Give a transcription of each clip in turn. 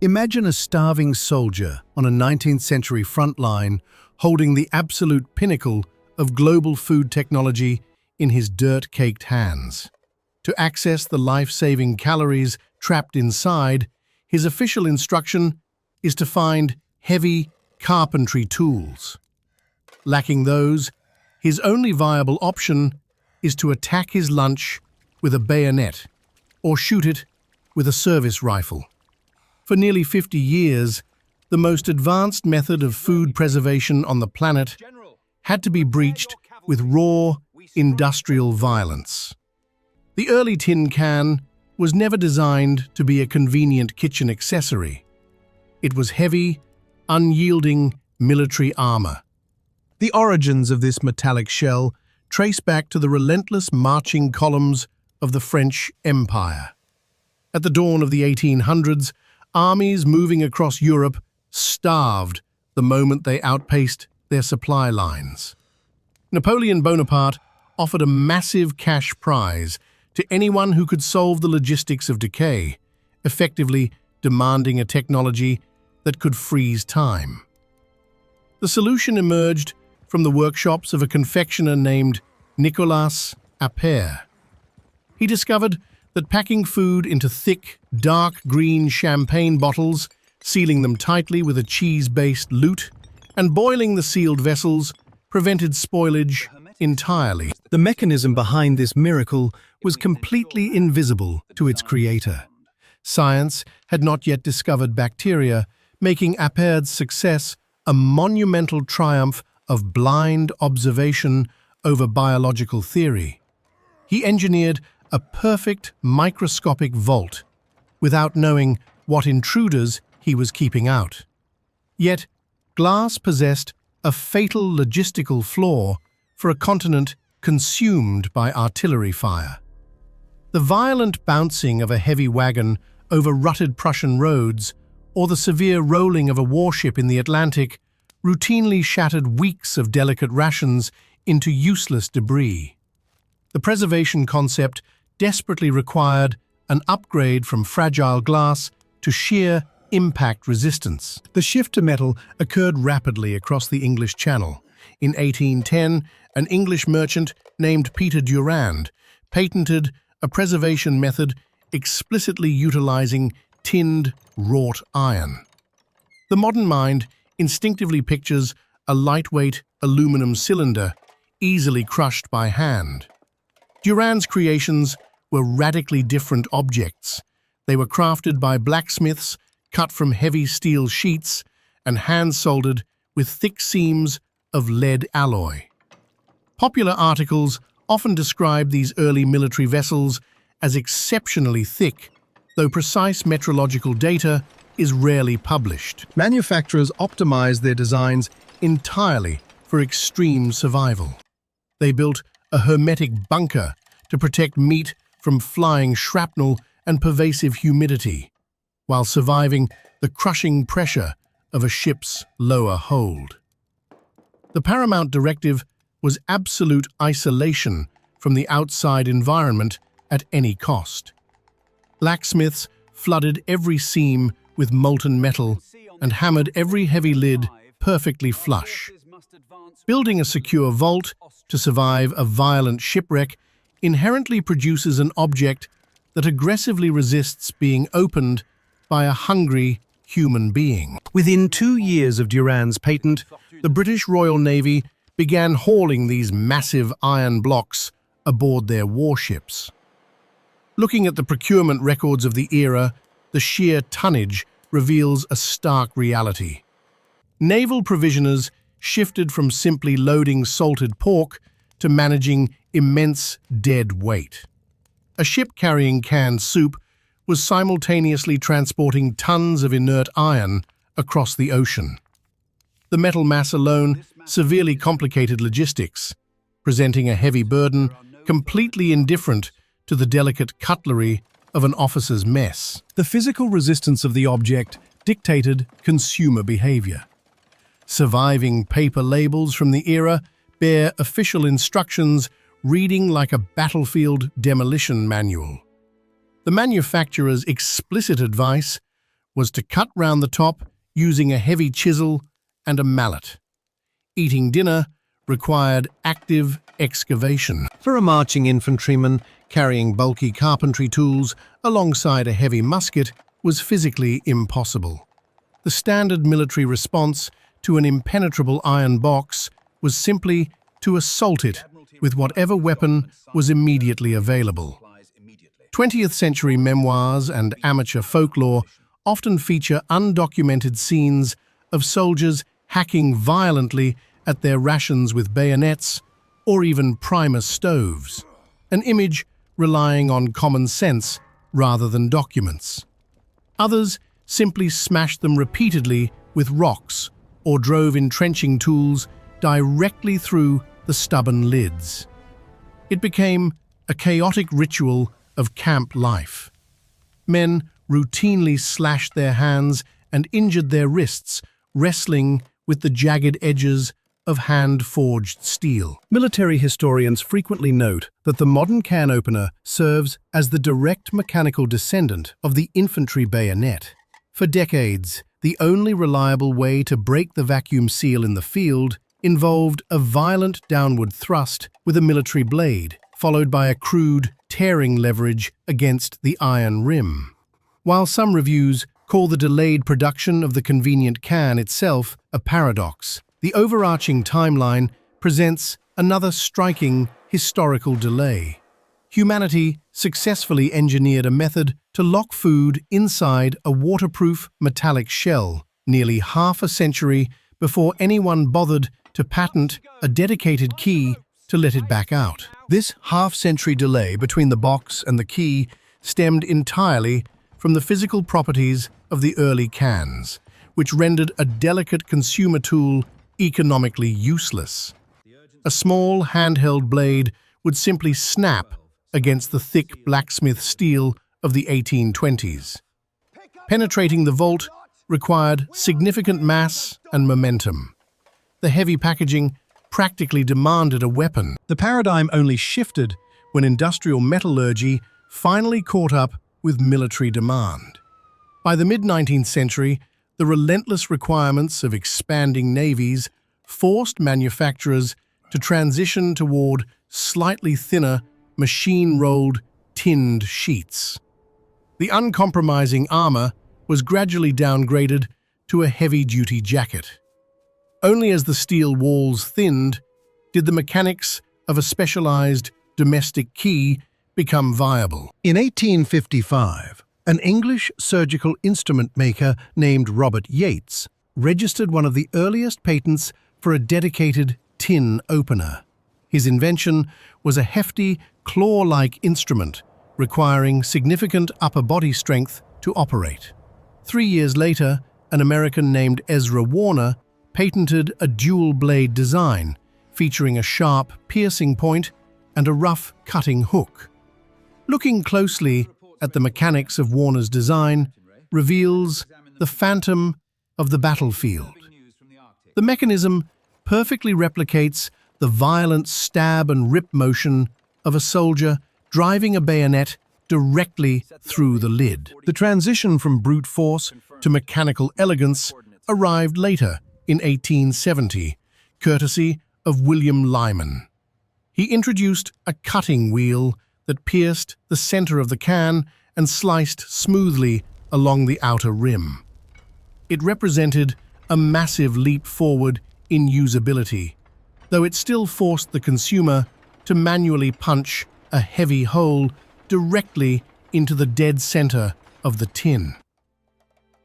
Imagine a starving soldier on a 19th century front line holding the absolute pinnacle of global food technology in his dirt-caked hands. To access the life-saving calories trapped inside, his official instruction is to find heavy carpentry tools. Lacking those, his only viable option is to attack his lunch with a bayonet or shoot it with a service rifle. For nearly 50 years, the most advanced method of food preservation on the planet had to be breached with raw, industrial violence. The early tin can was never designed to be a convenient kitchen accessory. It was heavy, unyielding military armor. The origins of this metallic shell trace back to the relentless marching columns of the French Empire. At the dawn of the 1800s, armies moving across Europe starved the moment they outpaced their supply lines. Napoleon Bonaparte offered a massive cash prize to anyone who could solve the logistics of decay, effectively demanding a technology that could freeze time. The solution emerged from the workshops of a confectioner named Nicolas Appert. He discovered that packing food into thick, dark green champagne bottles, sealing them tightly with a cheese-based lute, and boiling the sealed vessels prevented spoilage entirely. The mechanism behind this miracle was completely invisible to its creator. Science had not yet discovered bacteria, making Appert's success a monumental triumph of blind observation over biological theory. He engineered a perfect microscopic vault without knowing what intruders he was keeping out. Yet, glass possessed a fatal logistical flaw for a continent consumed by artillery fire. The violent bouncing of a heavy wagon over rutted Prussian roads or the severe rolling of a warship in the Atlantic routinely shattered weeks of delicate rations into useless debris. The preservation concept desperately required an upgrade from fragile glass to sheer impact resistance. The shift to metal occurred rapidly across the English Channel. In 1810, an English merchant named Peter Durand patented a preservation method explicitly utilizing tinned wrought iron. The modern mind instinctively pictures a lightweight aluminum cylinder easily crushed by hand. Durand's creations were radically different objects. They were crafted by blacksmiths, cut from heavy steel sheets, and hand-soldered with thick seams of lead alloy. Popular articles often describe these early military vessels as exceptionally thick, though precise metrological data is rarely published. Manufacturers optimized their designs entirely for extreme survival. They built a hermetic bunker to protect meat from flying shrapnel and pervasive humidity, while surviving the crushing pressure of a ship's lower hold. The paramount directive was absolute isolation from the outside environment at any cost. Blacksmiths flooded every seam with molten metal and hammered every heavy lid perfectly flush. Building a secure vault to survive a violent shipwreck inherently produces an object that aggressively resists being opened by a hungry human being. Within 2 years of Durand's patent, the British Royal Navy began hauling these massive iron blocks aboard their warships. Looking at the procurement records of the era, the sheer tonnage reveals a stark reality. Naval provisioners shifted from simply loading salted pork to managing immense dead weight. A ship carrying canned soup was simultaneously transporting tons of inert iron across the ocean. The metal mass alone severely complicated logistics, presenting a heavy burden completely indifferent to the delicate cutlery of an officer's mess. The physical resistance of the object dictated consumer behavior. Surviving paper labels from the era bear official instructions reading like a battlefield demolition manual. The manufacturer's explicit advice was to cut round the top using a heavy chisel and a mallet. Eating dinner required active excavation. For a marching infantryman, carrying bulky carpentry tools alongside a heavy musket was physically impossible. The standard military response to an impenetrable iron box was simply to assault it with whatever weapon was immediately available. 20th century memoirs and amateur folklore often feature undocumented scenes of soldiers hacking violently at their rations with bayonets or even primus stoves, an image relying on common sense rather than documents. Others simply smashed them repeatedly with rocks or drove entrenching tools directly through the stubborn lids. It became a chaotic ritual of camp life. Men routinely slashed their hands and injured their wrists, wrestling with the jagged edges of hand-forged steel. Military historians frequently note that the modern can opener serves as the direct mechanical descendant of the infantry bayonet. For decades, the only reliable way to break the vacuum seal in the field involved a violent downward thrust with a military blade, followed by a crude, tearing leverage against the iron rim. While some reviews call the delayed production of the convenient can itself a paradox, the overarching timeline presents another striking historical delay. Humanity successfully engineered a method to lock food inside a waterproof metallic shell nearly half a century before anyone bothered to patent a dedicated key to let it back out. This half-century delay between the box and the key stemmed entirely from the physical properties of the early cans, which rendered a delicate consumer tool economically useless. A small handheld blade would simply snap against the thick blacksmith steel of the 1820s. Penetrating the vault required significant mass and momentum. The heavy packaging practically demanded a weapon. The paradigm only shifted when industrial metallurgy finally caught up with military demand. By the mid-19th century, the relentless requirements of expanding navies forced manufacturers to transition toward slightly thinner, machine-rolled, tinned sheets. The uncompromising armor was gradually downgraded to a heavy-duty jacket. Only as the steel walls thinned did the mechanics of a specialized domestic key become viable. In 1855, an English surgical instrument maker named Robert Yates registered one of the earliest patents for a dedicated tin opener. His invention was a hefty, claw-like instrument requiring significant upper body strength to operate. 3 years later, an American named Ezra Warner patented a dual-blade design featuring a sharp, piercing point and a rough, cutting hook. Looking closely at the mechanics of Warner's design reveals the phantom of the battlefield. The mechanism perfectly replicates the violent stab and rip motion of a soldier driving a bayonet directly through the lid. The transition from brute force to mechanical elegance arrived later in 1870, courtesy of William Lyman. He introduced a cutting wheel that pierced the center of the can and sliced smoothly along the outer rim. It represented a massive leap forward in usability, though it still forced the consumer to manually punch a heavy hole directly into the dead center of the tin.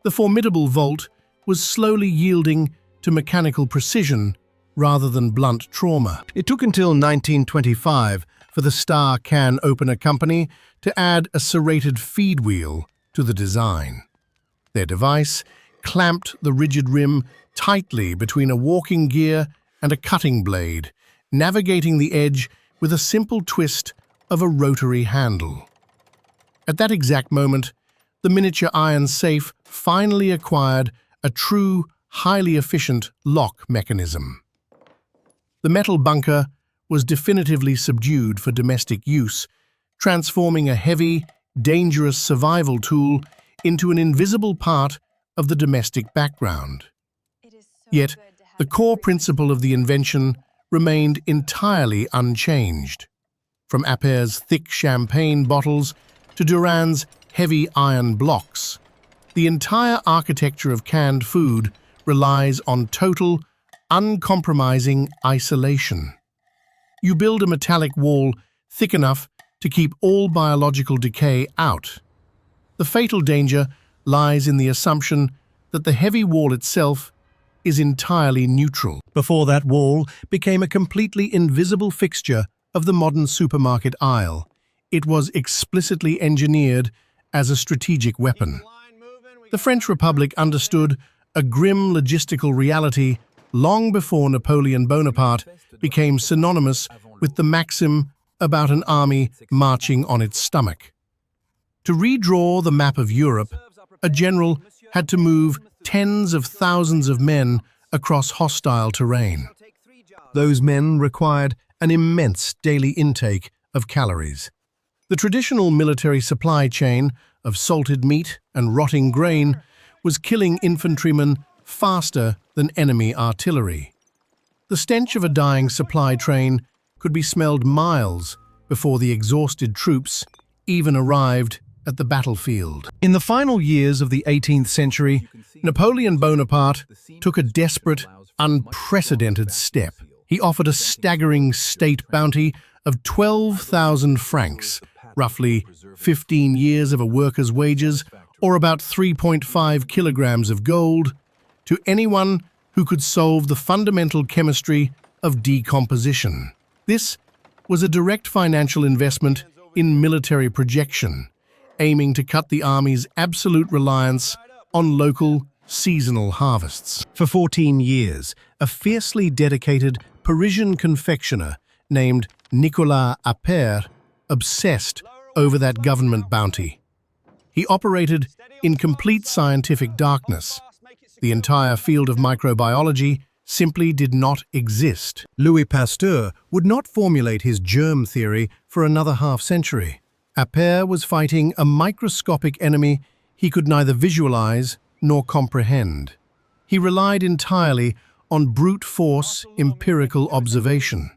The formidable Volt was slowly yielding to mechanical precision rather than blunt trauma. It took until 1925 for the Star Can Opener Company to add a serrated feed wheel to the design. Their device clamped the rigid rim tightly between a walking gear and a cutting blade, navigating the edge with a simple twist of a rotary handle. At that exact moment, the miniature iron safe finally acquired a true, highly efficient lock mechanism. The metal bunker was definitively subdued for domestic use, transforming a heavy, dangerous survival tool into an invisible part of the domestic background. Yet, the core principle of the invention remained entirely unchanged. From Appert's thick champagne bottles to Durand's heavy iron blocks, the entire architecture of canned food relies on total, uncompromising isolation. You build a metallic wall thick enough to keep all biological decay out. The fatal danger lies in the assumption that the heavy wall itself is entirely neutral. Before that wall became a completely invisible fixture of the modern supermarket aisle, it was explicitly engineered as a strategic weapon. The French Republic understood a grim logistical reality long before Napoleon Bonaparte became synonymous with the maxim about an army marching on its stomach. To redraw the map of Europe, a general had to move tens of thousands of men across hostile terrain. Those men required an immense daily intake of calories. The traditional military supply chain of salted meat and rotting grain was killing infantrymen faster than enemy artillery. The stench of a dying supply train could be smelled miles before the exhausted troops even arrived at the battlefield. In the final years of the 18th century, Napoleon Bonaparte took a desperate, unprecedented step. He offered a staggering state bounty of 12,000 francs, roughly 15 years of a worker's wages, or about 3.5 kilograms of gold, to anyone who could solve the fundamental chemistry of decomposition. This was a direct financial investment in military projection, aiming to cut the army's absolute reliance on local, seasonal harvests. For 14 years, a fiercely dedicated Parisian confectioner named Nicolas Appert obsessed over that government bounty. He operated in complete scientific darkness. The entire field of microbiology simply did not exist. Louis Pasteur would not formulate his germ theory for another half-century. Appert was fighting a microscopic enemy he could neither visualize nor comprehend. He relied entirely on brute force empirical observation.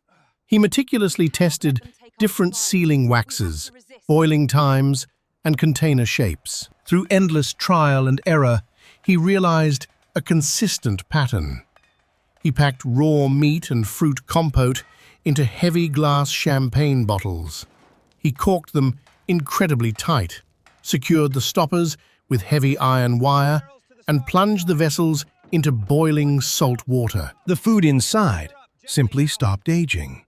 He meticulously tested different sealing waxes, boiling times, and container shapes. Through endless trial and error, he realized a consistent pattern. He packed raw meat and fruit compote into heavy glass champagne bottles. He corked them incredibly tight, secured the stoppers with heavy iron wire, and plunged the vessels into boiling salt water. The food inside simply stopped aging.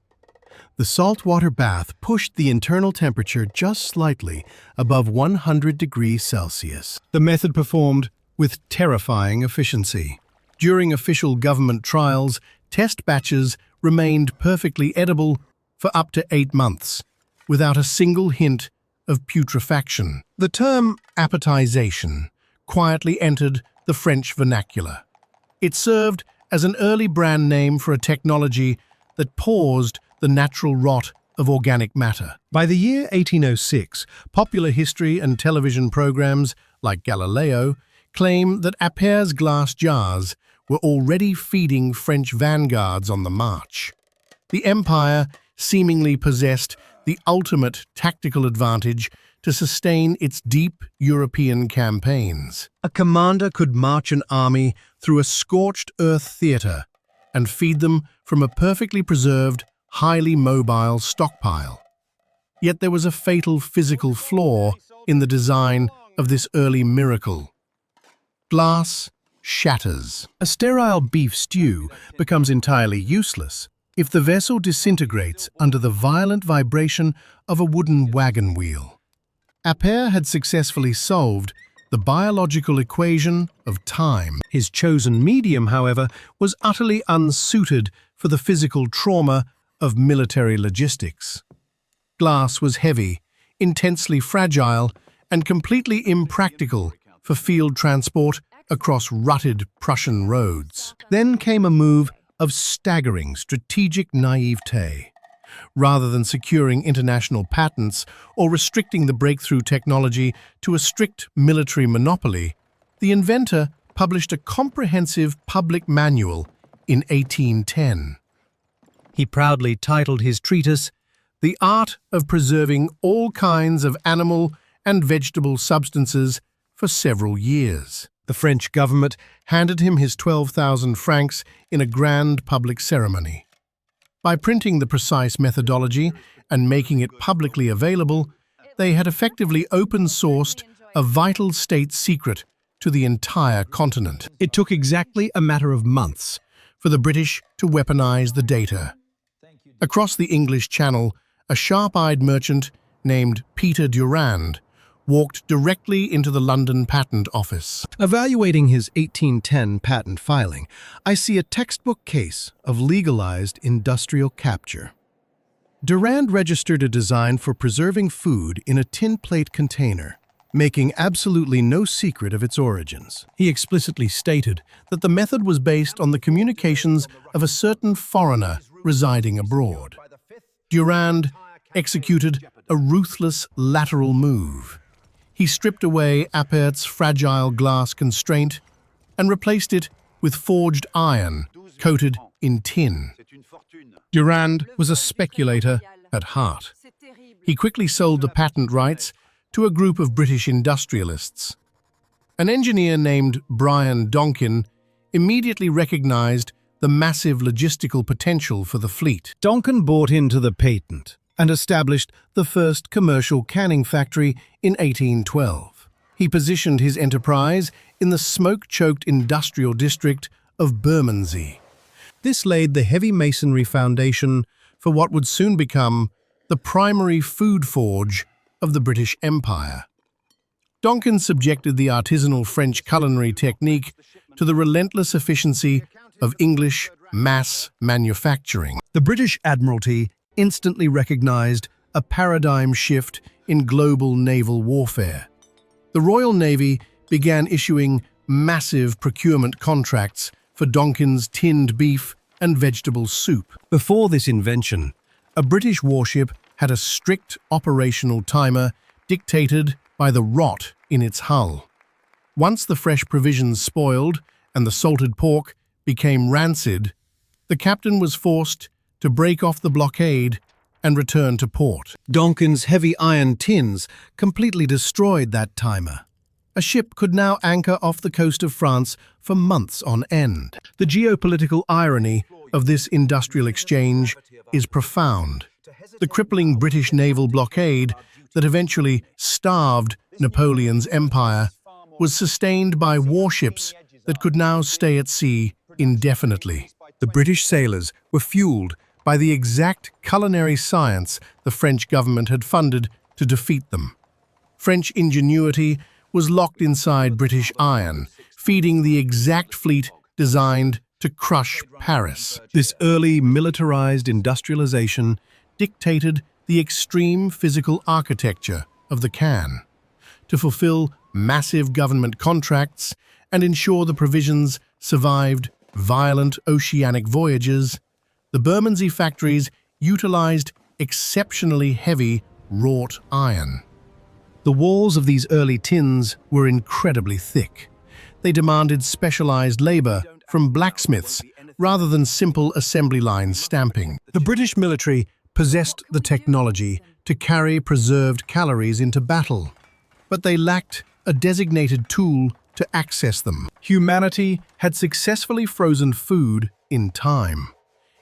The saltwater bath pushed the internal temperature just slightly above 100 degrees Celsius. The method performed with terrifying efficiency. During official government trials, test batches remained perfectly edible for up to 8 months, without a single hint of putrefaction. The term appetization quietly entered the French vernacular. It served as an early brand name for a technology that paused the natural rot of organic matter. By the year 1806, popular history and television programs like Galileo claim that Appert's glass jars were already feeding French vanguards on the march. The empire seemingly possessed the ultimate tactical advantage to sustain its deep European campaigns. A commander could march an army through a scorched earth theater and feed them from a perfectly preserved, highly mobile stockpile. Yet there was a fatal physical flaw in the design of this early miracle. Glass shatters. A sterile beef stew becomes entirely useless if the vessel disintegrates under the violent vibration of a wooden wagon wheel. Appert had successfully solved the biological equation of time. His chosen medium, however, was utterly unsuited for the physical trauma of military logistics. Glass was heavy, intensely fragile, and completely impractical for field transport across rutted Prussian roads. Then came a move of staggering strategic naivete. rather than securing international patents or restricting the breakthrough technology to a strict military monopoly. The inventor published a comprehensive public manual in 1810. He proudly titled his treatise, "The Art of Preserving All Kinds of Animal and Vegetable Substances," for several years. The French government handed him his 12,000 francs in a grand public ceremony. By printing the precise methodology and making it publicly available, they had effectively open-sourced a vital state secret to the entire continent. It took exactly a matter of months for the British to weaponize the data. Across the English Channel, a sharp-eyed merchant named Peter Durand walked directly into the London Patent Office. Evaluating his 1810 patent filing, I see a textbook case of legalized industrial capture. Durand registered a design for preserving food in a tin plate container, making absolutely no secret of its origins. He explicitly stated that the method was based on the communications of a certain foreigner residing abroad. Durand executed a ruthless lateral move. He stripped away Appert's fragile glass constraint and replaced it with forged iron coated in tin. Durand was a speculator at heart. He quickly sold the patent rights to a group of British industrialists. An engineer named Brian Donkin immediately recognized the massive logistical potential for the fleet. Donkin bought into the patent and established the first commercial canning factory in 1812. He positioned his enterprise in the smoke-choked industrial district of Bermondsey. This laid the heavy masonry foundation for what would soon become the primary food forge of the British Empire. Donkin subjected the artisanal French culinary technique to the relentless efficiency of English mass manufacturing. The British Admiralty instantly recognized a paradigm shift in global naval warfare. The Royal Navy began issuing massive procurement contracts for Donkin's tinned beef and vegetable soup. Before this invention, a British warship had a strict operational timer dictated by the rot in its hull. Once the fresh provisions spoiled and the salted pork became rancid, the captain was forced to break off the blockade and return to port. Donkin's heavy iron tins completely destroyed that timer. A ship could now anchor off the coast of France for months on end. The geopolitical irony of this industrial exchange is profound. The crippling British naval blockade that eventually starved Napoleon's empire was sustained by warships that could now stay at sea indefinitely. The British sailors were fueled by the exact culinary science the French government had funded to defeat them. French ingenuity was locked inside British iron, feeding the exact fleet designed to crush Paris. This early militarized industrialization dictated the extreme physical architecture of the can. To fulfill massive government contracts and ensure the provisions survived violent oceanic voyages, the Bermondsey factories utilized exceptionally heavy wrought iron. The walls of these early tins were incredibly thick. They demanded specialized labor from blacksmiths rather than simple assembly line stamping. The British military possessed the technology to carry preserved calories into battle, but they lacked a designated tool to access them. Humanity had successfully frozen food in time.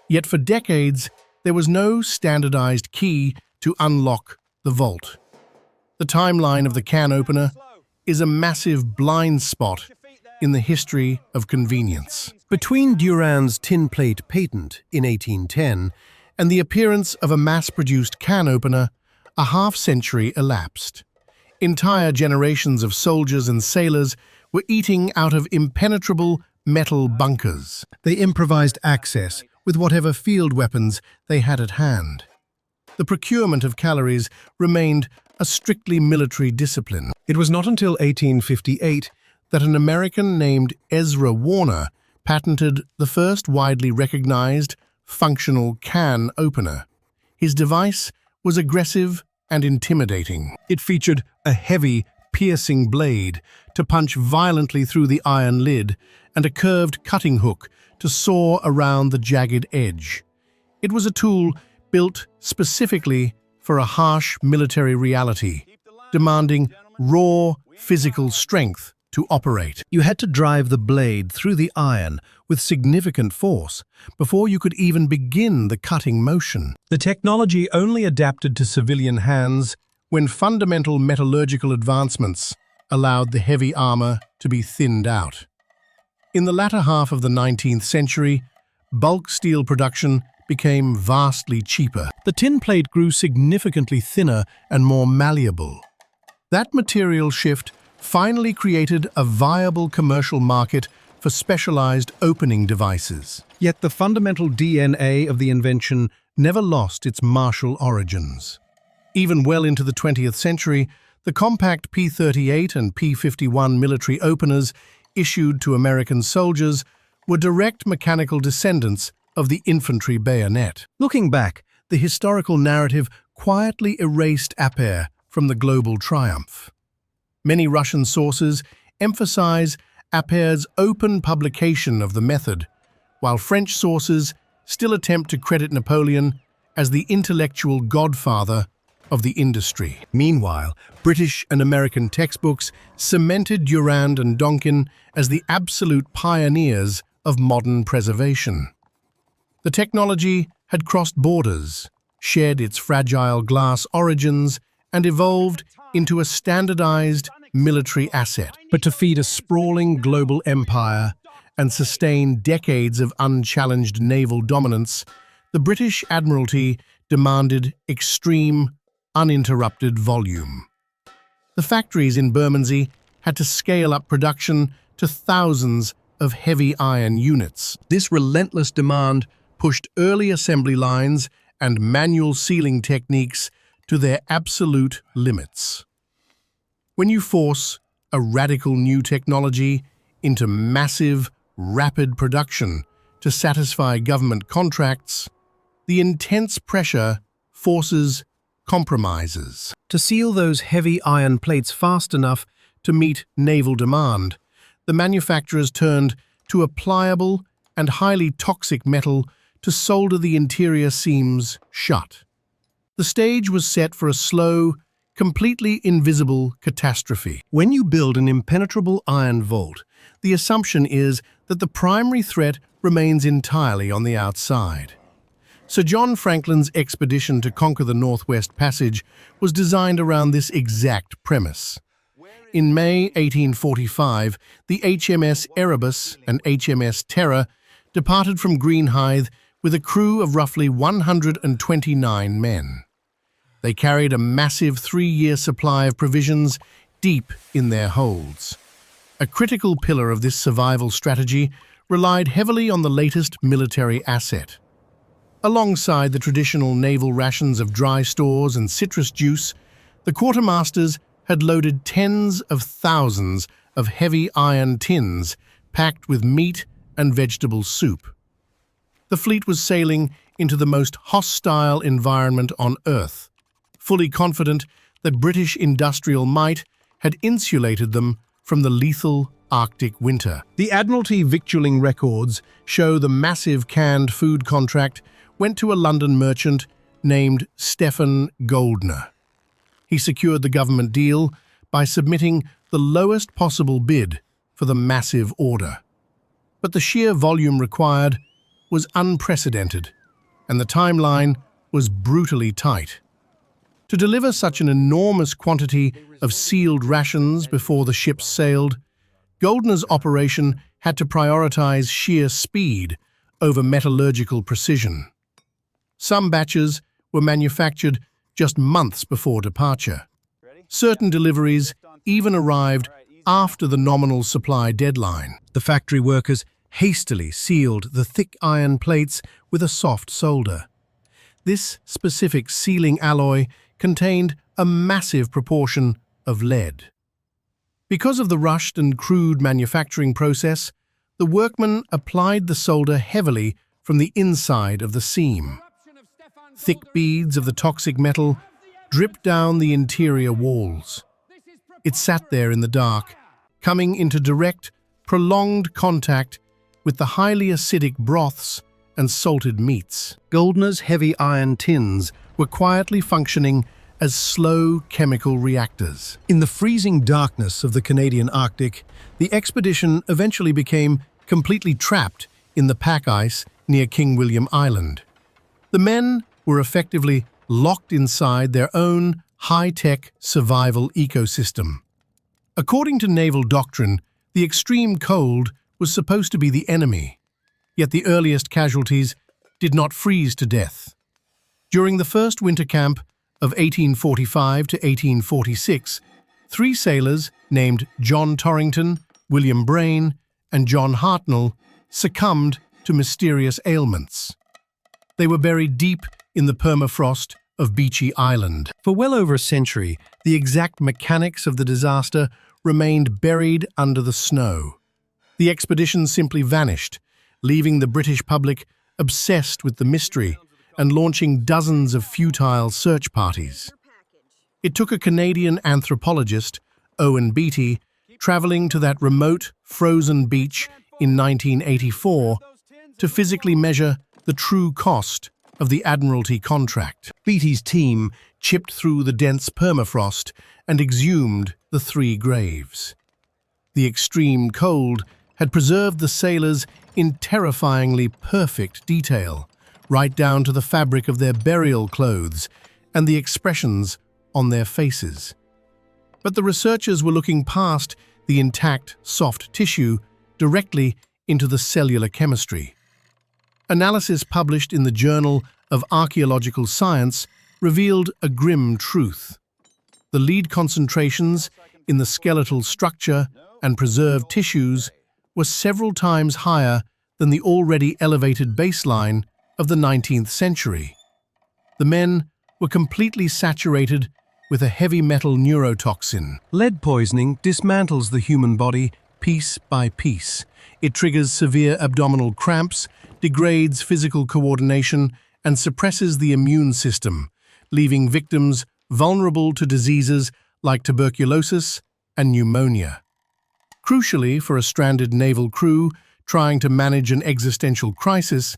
Yet for decades, there was no standardized key to unlock the vault. The timeline of the can opener is a massive blind spot in the history of convenience. Between Durand's tin plate patent in 1810 and the appearance of a mass-produced can opener, a half-century elapsed. Entire generations of soldiers and sailors were eating out of impenetrable metal bunkers. They improvised access with whatever field weapons they had at hand. The procurement of calories remained a strictly military discipline. It was not until 1858 that an American named Ezra Warner patented the first widely recognized functional can opener. His device was aggressive and intimidating. It featured a heavy, piercing blade to punch violently through the iron lid and a curved cutting hook to saw around the jagged edge. It was a tool built specifically for a harsh military reality, demanding raw physical strength to operate. You had to drive the blade through the iron with significant force before you could even begin the cutting motion. The technology only adapted to civilian hands when fundamental metallurgical advancements allowed the heavy armor to be thinned out. In the latter half of the 19th century, bulk steel production became vastly cheaper. The tin plate grew significantly thinner and more malleable. That material shift finally created a viable commercial market for specialized opening devices. Yet the fundamental DNA of the invention never lost its martial origins. Even well into the 20th century, the compact P-38 and P-51 military openers issued to American soldiers were direct mechanical descendants of the infantry bayonet. Looking back, the historical narrative quietly erased Appert from the global triumph. Many Russian sources emphasize Appert's open publication of the method, while French sources still attempt to credit Napoleon as the intellectual godfather of the industry. Meanwhile, British and American textbooks cemented Durand and Donkin as the absolute pioneers of modern preservation. The technology had crossed borders, shared its fragile glass origins, and evolved into a standardized military asset. But to feed a sprawling global empire and sustain decades of unchallenged naval dominance, the British Admiralty demanded extreme, uninterrupted volume. The factories in Bermondsey had to scale up production to thousands of heavy iron units. This relentless demand pushed early assembly lines and manual sealing techniques to their absolute limits. When you force a radical new technology into massive, rapid production to satisfy government contracts, the intense pressure forces compromises. To seal those heavy iron plates fast enough to meet naval demand, the manufacturers turned to a pliable and highly toxic metal to solder the interior seams shut. The stage was set for a slow, completely invisible catastrophe. When you build an impenetrable iron vault, the assumption is that the primary threat remains entirely on the outside. Sir John Franklin's expedition to conquer the Northwest Passage was designed around this exact premise. In May 1845, the HMS Erebus and HMS Terror departed from Greenhithe with a crew of roughly 129 men. They carried a massive 3-year supply of provisions deep in their holds. A critical pillar of this survival strategy relied heavily on the latest military asset. Alongside the traditional naval rations of dry stores and citrus juice, the quartermasters had loaded tens of thousands of heavy iron tins packed with meat and vegetable soup. The fleet was sailing into the most hostile environment on Earth, fully confident that British industrial might had insulated them from the lethal Arctic winter. The Admiralty victualling records show the massive canned food contract went to a London merchant named Stephen Goldner. He secured the government deal by submitting the lowest possible bid for the massive order. But the sheer volume required was unprecedented, and the timeline was brutally tight. To deliver such an enormous quantity of sealed rations before the ships sailed, Goldner's operation had to prioritize sheer speed over metallurgical precision. Some batches were manufactured just months before departure. Certain deliveries even arrived after the nominal supply deadline. The factory workers hastily sealed the thick iron plates with a soft solder. This specific sealing alloy contained a massive proportion of lead. Because of the rushed and crude manufacturing process, the workmen applied the solder heavily from the inside of the seam. Thick beads of the toxic metal dripped down the interior walls. It sat there in the dark, coming into direct, prolonged contact with the highly acidic broths and salted meats. Goldner's heavy iron tins were quietly functioning as slow chemical reactors. In the freezing darkness of the Canadian Arctic, the expedition eventually became completely trapped in the pack ice near King William Island. The men were effectively locked inside their own high-tech survival ecosystem. According to naval doctrine, the extreme cold was supposed to be the enemy, yet the earliest casualties did not freeze to death. During the first winter camp of 1845 to 1846, 3 sailors named John Torrington, William Brain, and John Hartnell succumbed to mysterious ailments. They were buried deep in the permafrost of Beechy Island. For well over a century, the exact mechanics of the disaster remained buried under the snow. The expedition simply vanished, leaving the British public obsessed with the mystery and launching dozens of futile search parties. It took a Canadian anthropologist, Owen Beattie, traveling to that remote, frozen beach in 1984 to physically measure the true cost of the Admiralty contract. Beattie's team chipped through the dense permafrost and exhumed the 3 graves. The extreme cold had preserved the sailors in terrifyingly perfect detail, right down to the fabric of their burial clothes and the expressions on their faces. But the researchers were looking past the intact, soft tissue directly into the cellular chemistry. Analysis published in the Journal of Archaeological Science revealed a grim truth. The lead concentrations in the skeletal structure and preserved tissues were several times higher than the already elevated baseline of the 19th century. The men were completely saturated with a heavy metal neurotoxin. Lead poisoning dismantles the human body piece by piece. It triggers severe abdominal cramps, degrades physical coordination, and suppresses the immune system, leaving victims vulnerable to diseases like tuberculosis and pneumonia. Crucially, for a stranded naval crew trying to manage an existential crisis,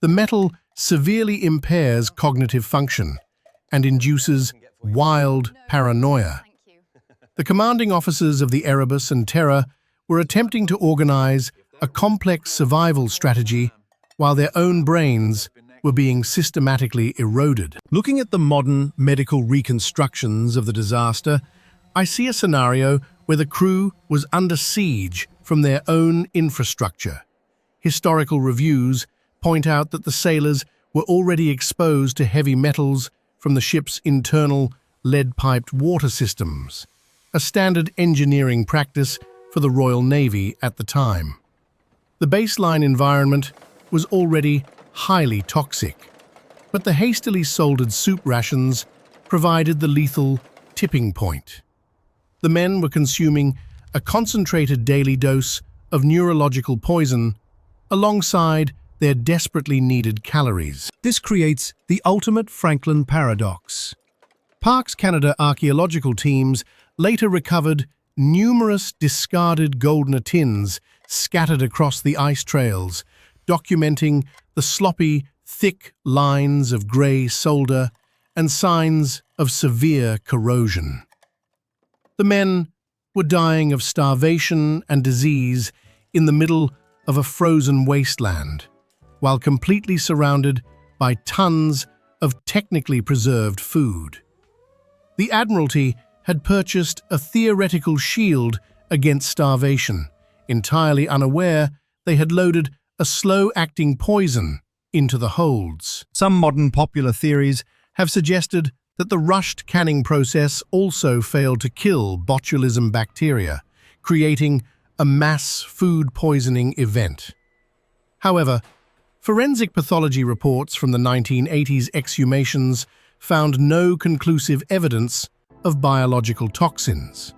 the metal severely impairs cognitive function and induces wild paranoia. The commanding officers of the Erebus and Terror were attempting to organize a complex survival strategy while their own brains were being systematically eroded. Looking at the modern medical reconstructions of the disaster, I see a scenario where the crew was under siege from their own infrastructure. Historical reviews point out that the sailors were already exposed to heavy metals from the ship's internal lead-piped water systems, a standard engineering practice for the Royal Navy at the time. The baseline environment was already highly toxic, but the hastily soldered soup rations provided the lethal tipping point. The men were consuming a concentrated daily dose of neurological poison alongside their desperately needed calories. This creates the ultimate Franklin paradox. Parks Canada archaeological teams later recovered numerous discarded Goldner tins scattered across the ice trails, documenting the sloppy, thick lines of grey solder and signs of severe corrosion. The men were dying of starvation and disease in the middle of a frozen wasteland, while completely surrounded by tons of technically preserved food. The Admiralty had purchased a theoretical shield against starvation, entirely unaware they had loaded a slow-acting poison into the holds. Some modern popular theories have suggested that the rushed canning process also failed to kill botulism bacteria, creating a mass food poisoning event. However, forensic pathology reports from the 1980s exhumations found no conclusive evidence of biological toxins.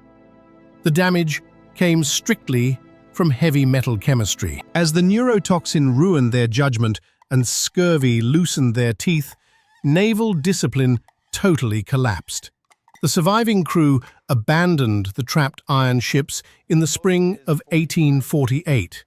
The damage came strictly from heavy metal chemistry. As the neurotoxin ruined their judgment and scurvy loosened their teeth, naval discipline totally collapsed. The surviving crew abandoned the trapped iron ships in the spring of 1848.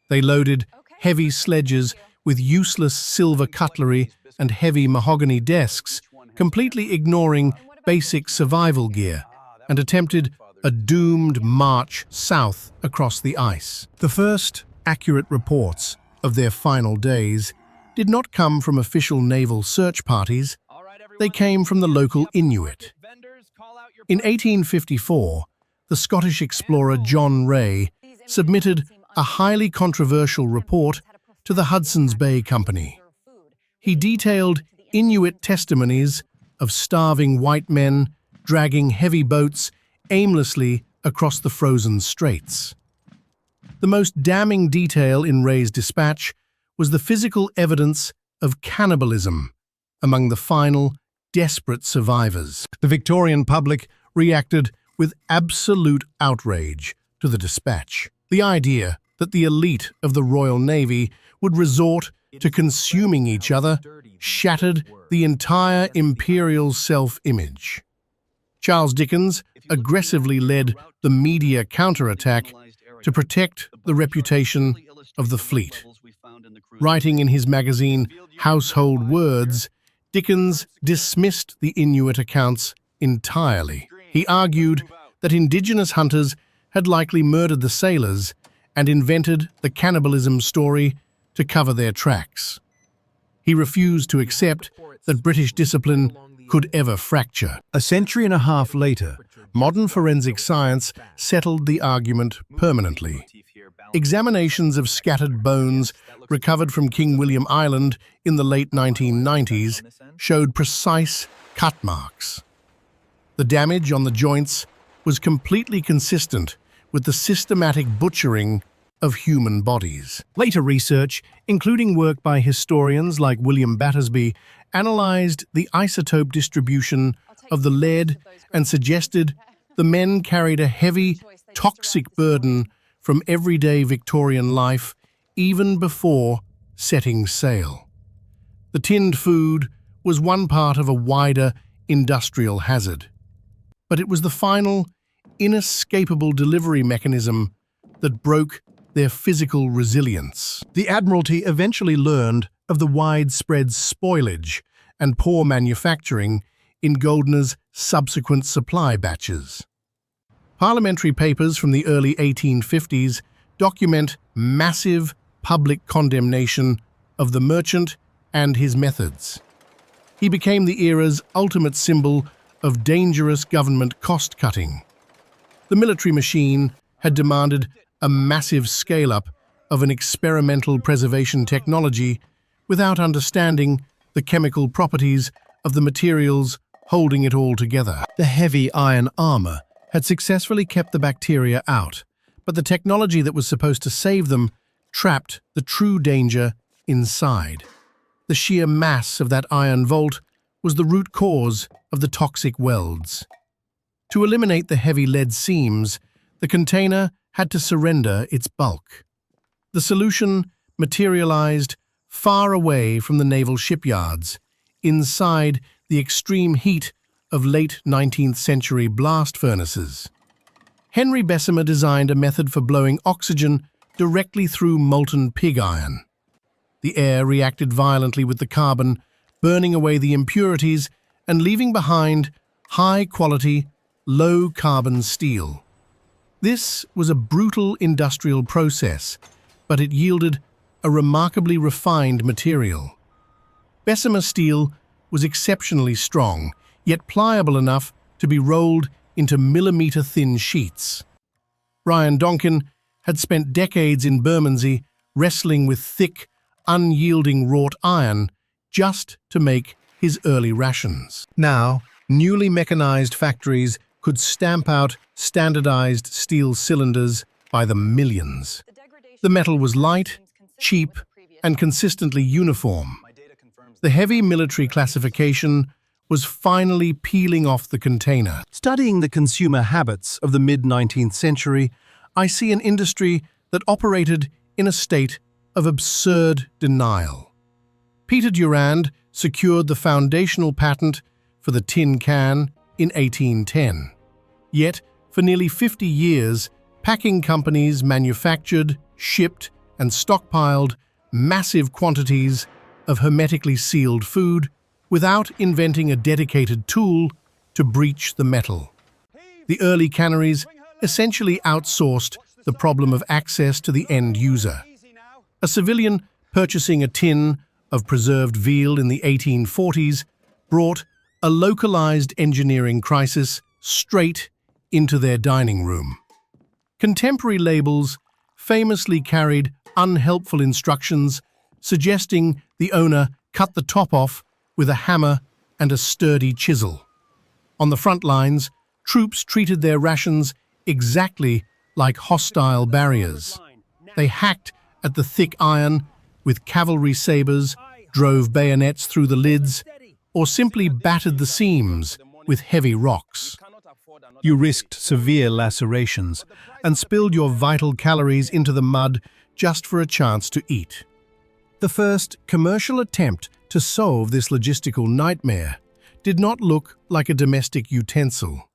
They loaded heavy sledges with useless silver cutlery and heavy mahogany desks, completely ignoring basic survival gear, and attempted a doomed march south across the ice. The first accurate reports of their final days did not come from official naval search parties. They came from the local Inuit. In 1854, the Scottish explorer John Rae submitted a highly controversial report to the Hudson's Bay Company. He detailed Inuit testimonies of starving white men dragging heavy boats aimlessly across the frozen straits. The most damning detail in Rae's dispatch was the physical evidence of cannibalism among the final, desperate survivors. The Victorian public reacted with absolute outrage to the dispatch. The idea that the elite of the Royal Navy would resort to consuming each other shattered the entire imperial self-image. Charles Dickens aggressively led the media counterattack to protect the reputation of the fleet. Writing in his magazine Household Words, Dickens dismissed the Inuit accounts entirely. He argued that indigenous hunters had likely murdered the sailors and invented the cannibalism story to cover their tracks. He refused to accept that British discipline could ever fracture. A century and a half later, modern forensic science settled the argument permanently. Examinations of scattered bones recovered from King William Island in the late 1990s showed precise cut marks. The damage on the joints was completely consistent with the systematic butchering of human bodies. Later research, including work by historians like William Battersby, analyzed the isotope distribution of the lead and suggested the men carried a heavy, toxic burden from everyday Victorian life even before setting sail. The tinned food was one part of a wider industrial hazard, but it was the final, inescapable delivery mechanism that broke their physical resilience. The Admiralty eventually learned of the widespread spoilage and poor manufacturing in Goldner's subsequent supply batches. Parliamentary papers from the early 1850s document massive public condemnation of the merchant and his methods. He became the era's ultimate symbol of dangerous government cost-cutting. The military machine had demanded a massive scale-up of an experimental preservation technology without understanding the chemical properties of the materials holding it all together. The heavy iron armor had successfully kept the bacteria out, but the technology that was supposed to save them trapped the true danger inside. The sheer mass of that iron vault was the root cause of the toxic welds. To eliminate the heavy lead seams, the container had to surrender its bulk. The solution materialized far away from the naval shipyards, inside the extreme heat of late 19th century blast furnaces. Henry Bessemer designed a method for blowing oxygen directly through molten pig iron. The air reacted violently with the carbon, burning away the impurities and leaving behind high-quality, low-carbon steel. This was a brutal industrial process, but it yielded a remarkably refined material. Bessemer steel was exceptionally strong, yet pliable enough to be rolled into millimeter-thin sheets. Brian Donkin had spent decades in Bermondsey wrestling with thick, unyielding wrought iron just to make his early rations. Now, newly mechanized factories could stamp out standardized steel cylinders by the millions. The metal was light, cheap, and consistently uniform. The heavy military classification was finally peeling off the container. Studying the consumer habits of the mid-19th century, I see an industry that operated in a state of absurd denial. Peter Durand secured the foundational patent for the tin can in 1810. Yet, for nearly 50 years, packing companies manufactured, shipped, and stockpiled massive quantities of hermetically sealed food without inventing a dedicated tool to breach the metal. The early canneries essentially outsourced the problem of access to the end user. A civilian purchasing a tin of preserved veal in the 1840s brought a localized engineering crisis straight into their dining room. Contemporary labels famously carried unhelpful instructions suggesting the owner cut the top off with a hammer and a sturdy chisel. On the front lines, troops treated their rations exactly like hostile barriers. They hacked at the thick iron with cavalry sabers, drove bayonets through the lids, or simply battered the seams with heavy rocks. You risked severe lacerations and spilled your vital calories into the mud just for a chance to eat. The first commercial attempt to solve this logistical nightmare did not look like a domestic utensil.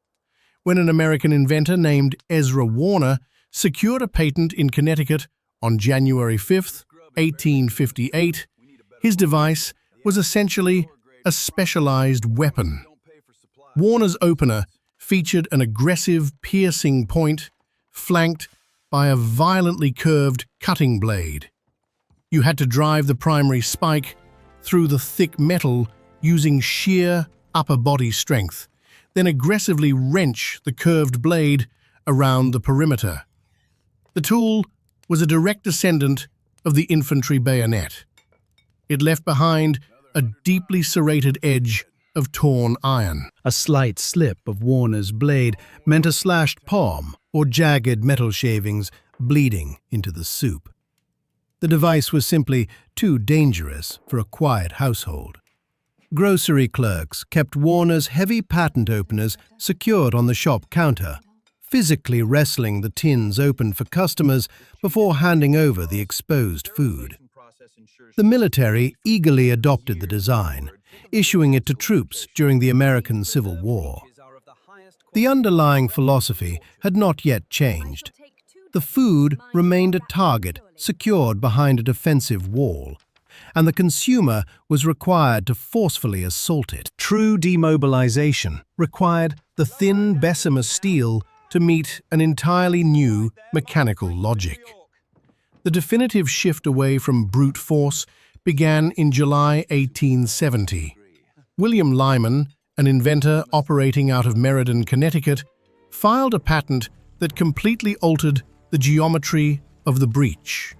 When an American inventor named Ezra Warner secured a patent in Connecticut on January 5, 1858, his device was essentially a specialized weapon. Warner's opener featured an aggressive, piercing point flanked by a violently curved cutting blade. You had to drive the primary spike through the thick metal using sheer upper body strength, then aggressively wrench the curved blade around the perimeter. The tool was a direct descendant of the infantry bayonet. It left behind a deeply serrated edge of torn iron. A slight slip of Warner's blade meant a slashed palm or jagged metal shavings bleeding into the soup. The device was simply too dangerous for a quiet household. Grocery clerks kept Warner's heavy patent openers secured on the shop counter, physically wrestling the tins open for customers before handing over the exposed food. The military eagerly adopted the design, issuing it to troops during the American Civil War. The underlying philosophy had not yet changed. The food remained a target secured behind a defensive wall, and the consumer was required to forcefully assault it. True demobilization required the thin Bessemer steel to meet an entirely new mechanical logic. The definitive shift away from brute force began in July 1870. William Lyman, an inventor operating out of Meriden, Connecticut, filed a patent that completely altered the geometry of the breech.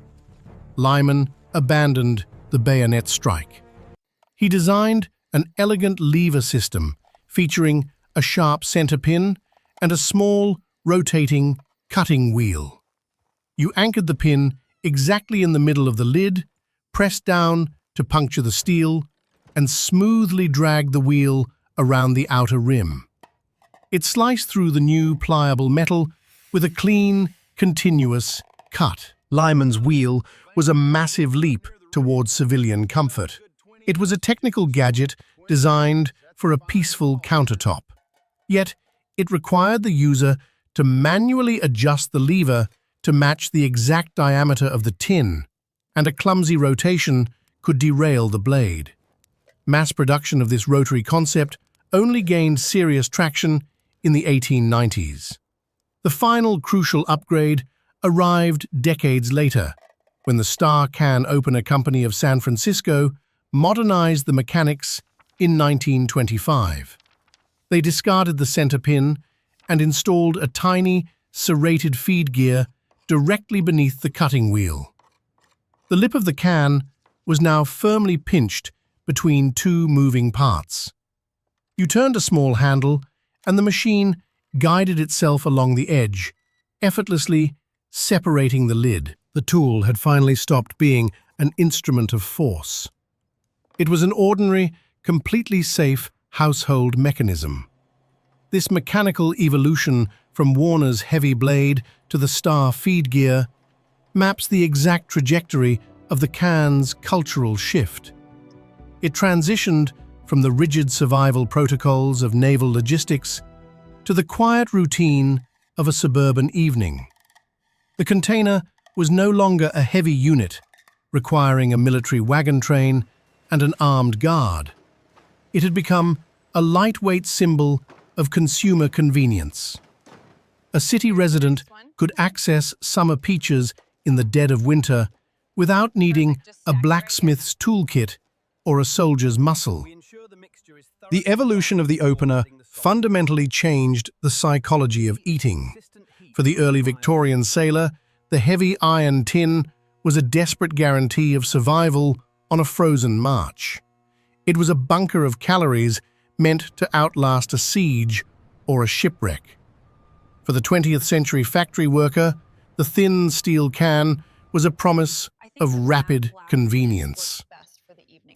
Lyman abandoned the bayonet strike. He designed an elegant lever system featuring a sharp center pin and a small, rotating cutting wheel. You anchored the pin exactly in the middle of the lid, pressed down to puncture the steel, and smoothly dragged the wheel around the outer rim. It sliced through the new pliable metal with a clean, continuous cut. Lyman's wheel was a massive leap towards civilian comfort. It was a technical gadget designed for a peaceful countertop. Yet, it required the user to manually adjust the lever to match the exact diameter of the tin, and a clumsy rotation could derail the blade. Mass production of this rotary concept only gained serious traction in the 1890s. The final crucial upgrade arrived decades later, when the Star Can Opener Company of San Francisco modernized the mechanics in 1925. They discarded the center pin and installed a tiny, serrated feed gear directly beneath the cutting wheel. The lip of the can was now firmly pinched between two moving parts. You turned a small handle, and the machine guided itself along the edge, effortlessly separating the lid. The tool had finally stopped being an instrument of force. It was an ordinary, completely safe household mechanism. This mechanical evolution from Warner's heavy blade to the Star feed gear maps the exact trajectory of the can's cultural shift. It transitioned from the rigid survival protocols of naval logistics to the quiet routine of a suburban evening. The container was no longer a heavy unit requiring a military wagon train and an armed guard. It had become a lightweight symbol of consumer convenience. A city resident could access summer peaches in the dead of winter without needing a blacksmith's toolkit or a soldier's muscle. The evolution of the opener fundamentally changed the psychology of eating. For the early Victorian sailor, the heavy iron tin was a desperate guarantee of survival on a frozen march. It was a bunker of calories meant to outlast a siege or a shipwreck. For the 20th century factory worker, the thin steel can was a promise of rapid convenience.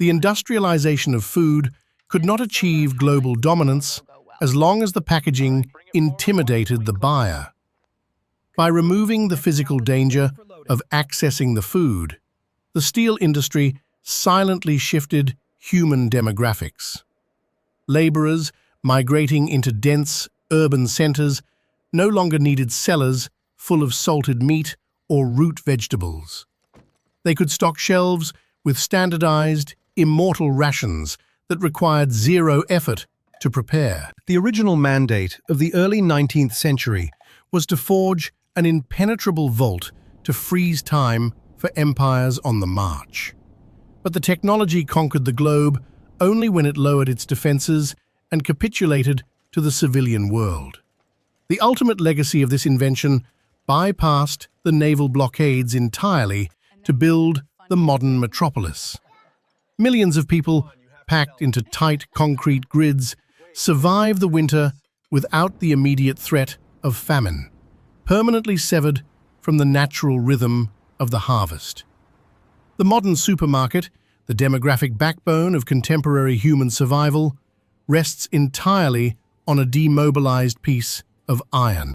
The industrialization of food could not achieve global dominance as long as the packaging intimidated the buyer. By removing the physical danger of accessing the food, the steel industry silently shifted human demographics. Laborers migrating into dense urban centers no longer needed cellars full of salted meat or root vegetables. They could stock shelves with standardized, immortal rations that required zero effort to prepare. The original mandate of the early 19th century was to forge an impenetrable vault to freeze time for empires on the march. But the technology conquered the globe only when it lowered its defenses and capitulated to the civilian world. The ultimate legacy of this invention bypassed the naval blockades entirely to build the modern metropolis. Millions of people, packed into tight concrete grids, survive the winter without the immediate threat of famine, permanently severed from the natural rhythm of the harvest. The modern supermarket, the demographic backbone of contemporary human survival, rests entirely on a demobilized piece of iron.